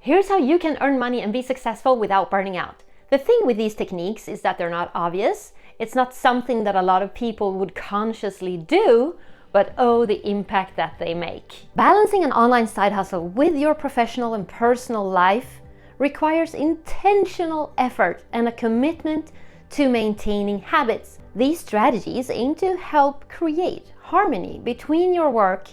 Here's how you can earn money and be successful without burning out. The thing with these techniques is that they're not obvious. It's not something that a lot of people would consciously do, but oh, the impact that they make. Balancing an online side hustle with your professional and personal life requires intentional effort and a commitment to maintaining habits. These strategies aim to help create harmony between your work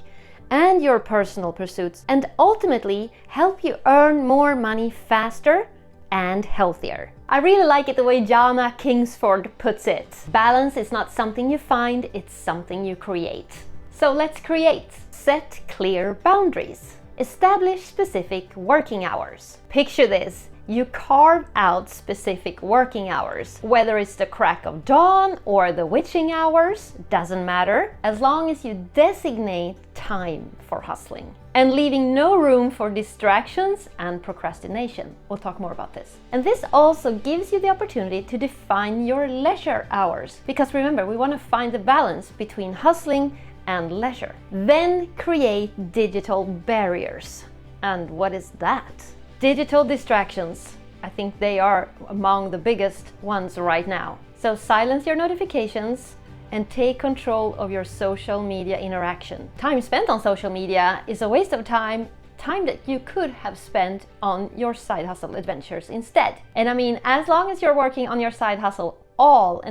and your personal pursuits and ultimately help you earn more money faster and healthier. I really like it the way Jana Kingsford puts it. Balance is not something you find, it's something you create. So let's create. Set clear boundaries. Establish specific working hours. Picture this. You carve out specific working hours. Whether it's the crack of dawn or the witching hours, doesn't matter, as long as you designate time for hustling. And leaving no room for distractions and procrastination. We'll talk more about this. And this also gives you the opportunity to define your leisure hours. Because remember, we want to find the balance between hustling and leisure. Then create digital barriers. And what is that? Digital distractions. I think they are among the biggest ones right now. So silence your notifications and take control of your social media interaction. Time spent on social media is a waste of time that you could have spent on your side hustle adventures instead. And I mean, as long as you're working on your side hustle, all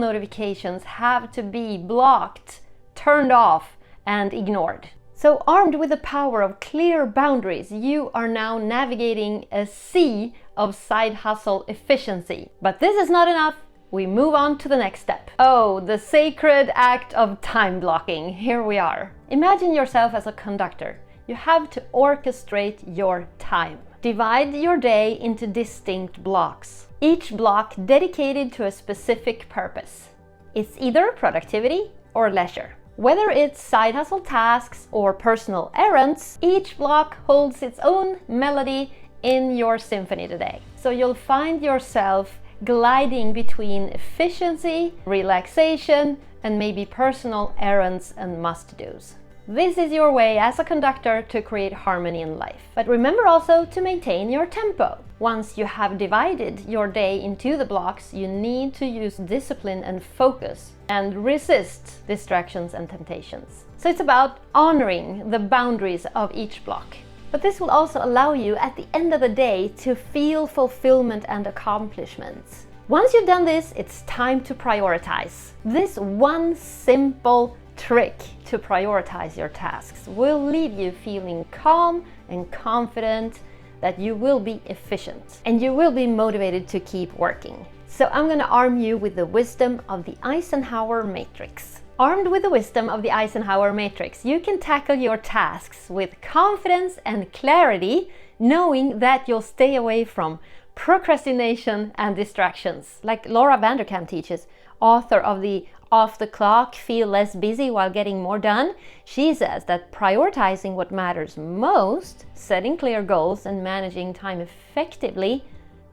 notifications have to be blocked, turned off, and ignored. So armed with the power of clear boundaries, you are now navigating a sea of side hustle efficiency. But this is not enough. We move on to the next step. Oh, the sacred act of time blocking. Here we are. Imagine yourself as a conductor. You have to orchestrate your time. Divide your day into distinct blocks, each block dedicated to a specific purpose. It's either productivity or leisure. Whether it's side hustle tasks or personal errands, each block holds its own melody in your symphony today. So you'll find yourself gliding between efficiency, relaxation, and maybe personal errands and must-dos. This is your way as a conductor to create harmony in life. But remember also to maintain your tempo. Once you have divided your day into the blocks, you need to use discipline and focus and resist distractions and temptations. So it's about honoring the boundaries of each block. But this will also allow you at the end of the day to feel fulfillment and accomplishments. Once you've done this, it's time to prioritize. This one simple trick to prioritize your tasks will leave you feeling calm and confident that you will be efficient and you will be motivated to keep working. So I'm going to arm you with the wisdom of the Eisenhower matrix. Armed with the wisdom of the Eisenhower matrix, you can tackle your tasks with confidence and clarity, knowing that you'll stay away from procrastination and distractions. Like Laura Vanderkam teaches, author of the Off the Clock, Feel Less Busy While Getting More Done, she says that prioritizing what matters most, setting clear goals and managing time effectively,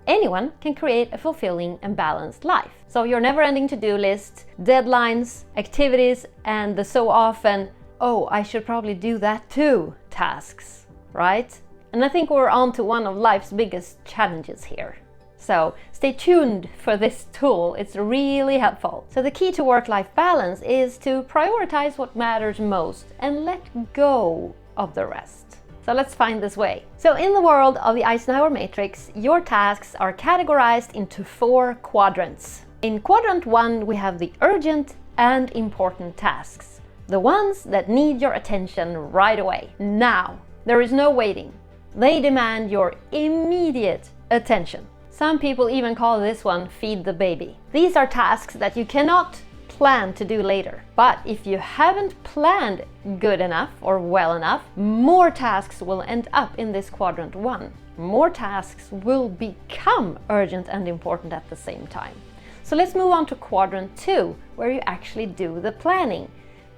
anyone can create a fulfilling and balanced life. So your never-ending to-do list, deadlines, activities, and the so often, oh, I should probably do that too, tasks, right? And I think we're on to one of life's biggest challenges here. So stay tuned for this tool, it's really helpful. So the key to work-life balance is to prioritize what matters most and let go of the rest. So let's find this way. So in the world of the Eisenhower matrix, your tasks are categorized into 4 quadrants. In quadrant 1, we have the urgent and important tasks, the ones that need your attention right away. Now, there is no waiting. They demand your immediate attention. Some people even call this one feed the baby. These are tasks that you cannot plan to do later. But if you haven't planned good enough or well enough, more tasks will end up in this quadrant 1. More tasks will become urgent and important at the same time. So let's move on to quadrant 2, where you actually do the planning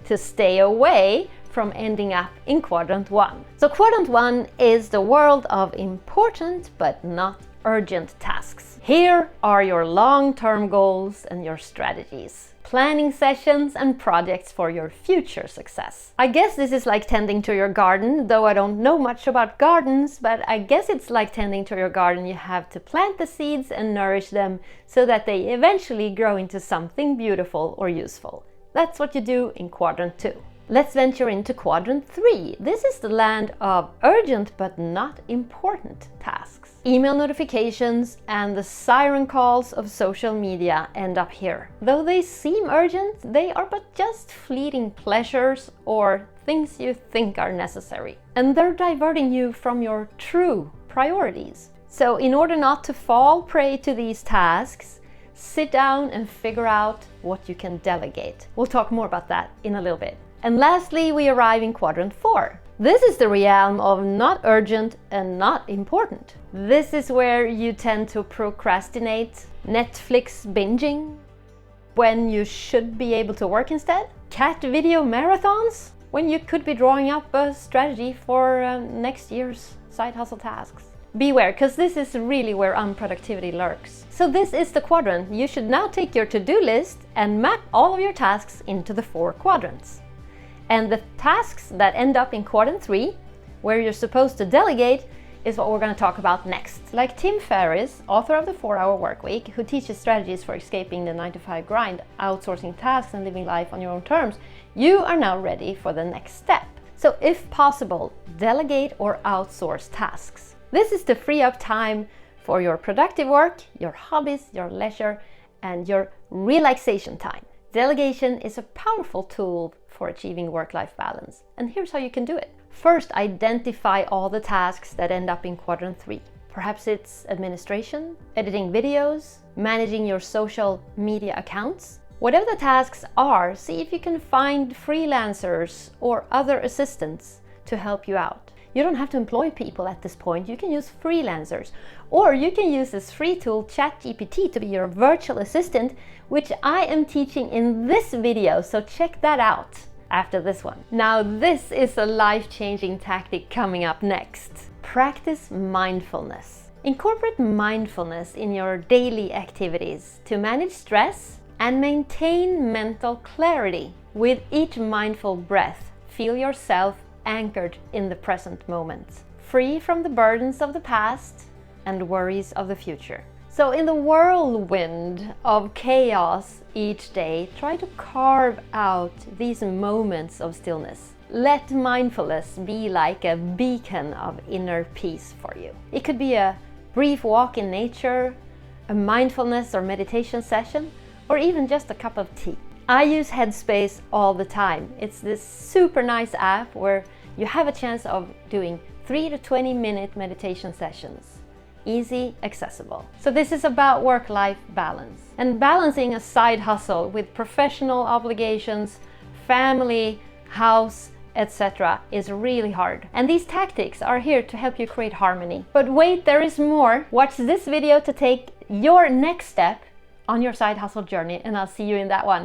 to stay away from ending up in quadrant 1. So quadrant 1 is the world of important but not urgent tasks. Here are your long-term goals and your strategies. Planning sessions and projects for your future success. I guess this is like tending to your garden, though I don't know much about gardens, but I guess it's like tending to your garden. You have to plant the seeds and nourish them so that they eventually grow into something beautiful or useful. That's what you do in quadrant 2. Let's venture into quadrant 3. This is the land of urgent but not important tasks. Email notifications and the siren calls of social media end up here. Though they seem urgent, they are but just fleeting pleasures or things you think are necessary. And they're diverting you from your true priorities. So in order not to fall prey to these tasks, sit down and figure out what you can delegate. We'll talk more about that in a little bit. And lastly, we arrive in quadrant 4. This is the realm of not urgent and not important. This is where you tend to procrastinate, Netflix binging, when you should be able to work instead, cat video marathons, when you could be drawing up a strategy for next year's side hustle tasks. Beware, because this is really where unproductivity lurks. So this is the quadrant. You should now take your to-do list and map all of your tasks into the 4 quadrants. And the tasks that end up in quadrant 3, where you're supposed to delegate, is what we're going to talk about next. Like Tim Ferriss, author of the 4-Hour Workweek, who teaches strategies for escaping the 9-to-5 grind, outsourcing tasks and living life on your own terms, you are now ready for the next step. So if possible, delegate or outsource tasks. This is to free up time for your productive work, your hobbies, your leisure, and your relaxation time. Delegation is a powerful tool for achieving work-life balance. And here's how you can do it. First, identify all the tasks that end up in quadrant 3. Perhaps it's administration, editing videos, managing your social media accounts. Whatever the tasks are, see if you can find freelancers or other assistants to help you out. You don't have to employ people at this point. You can use freelancers, or you can use this free tool ChatGPT to be your virtual assistant, which I am teaching in this video, so check that out after this one. Now this is a life-changing tactic coming up next. Practice mindfulness. Incorporate mindfulness in your daily activities to manage stress and maintain mental clarity. With each mindful breath, feel yourself anchored in the present moment, free from the burdens of the past and worries of the future. So in the whirlwind of chaos each day, try to carve out these moments of stillness. Let mindfulness be like a beacon of inner peace for you. It could be a brief walk in nature, a mindfulness or meditation session, or even just a cup of tea. I use Headspace all the time. It's this super nice app where you have a chance of doing 3 to 20-minute meditation sessions. Easy, accessible. So this is about work-life balance. And balancing a side hustle with professional obligations, family, house, etc. is really hard. And these tactics are here to help you create harmony. But wait, there is more. Watch this video to take your next step on your side hustle journey, and I'll see you in that one.